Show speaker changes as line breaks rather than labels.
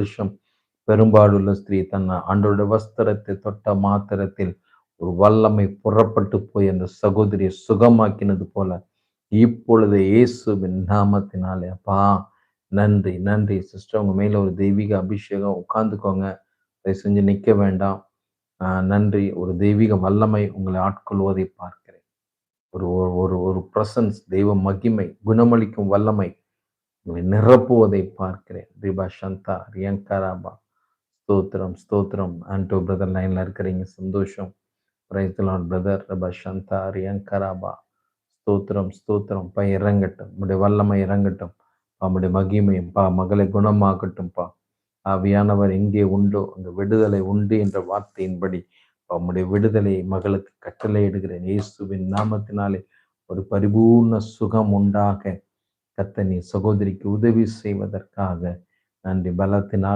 வருஷம் பெரும்பாடுள்ள ஸ்திரீ தன் ஆண்டவருடைய வஸ்திரத்தை தொட்ட மாத்திரத்தில் ஒரு வல்லமை புறப்பட்டு போய் அந்த சகோதரியை சுகமாக்கினது போல இப்பொழுது இயேசுவின் நாமத்தினாலே அப்பா நன்றி நன்றி. சிஸ்டர் உங்க மேல ஒரு தெய்வீக அபிஷேகம். உட்கார்ந்துக்கோங்க, தயவு செஞ்சு நிக்க வேண்டாம். நன்றி. ஒரு தெய்வீக வல்லமை உங்களை ஆட்கொள்வதை பார்க்கிறேன். ஒரு ஒரு ஒரு பிரசன்ஸ், தெய்வ மகிமை, குணமளிக்கும் வல்லமை உங்களை நிரப்புவதை பார்க்கிறேன். ரிபா சந்தா ரியங்கராபா. ஸ்தோத்திரம் ஸ்தோத்திரம். ஆண்டோ பிரதர் லைன்ல இருக்கிறீங்க, சந்தோஷம். Praise the lord brother. ரிபா சந்தா ரியங்கராபா. ஸ்தோத்திரம் ஸ்தோத்திரம். பா இறங்கட்டும், உம்முடைய வல்லமை இறங்கட்டும். உம்முடைய மகிமையும் பா மகளை குணமாக்கட்டும்பா. ஆவியானவர் எங்கே உண்டோ அங்கு விடுதலை உண்டு என்ற வார்த்தையின்படி உம்முடைய விடுதலை மகளுக்கு கட்டளையிடுகிறேன் இயேசுவின் நாமத்தினாலே. ஒரு பரிபூர்ண சுகம் உண்டாக கர்த்தர் நீ சகோதரிக்கு உதவி செய்வதற்காக நன்றி. பலத்தினால்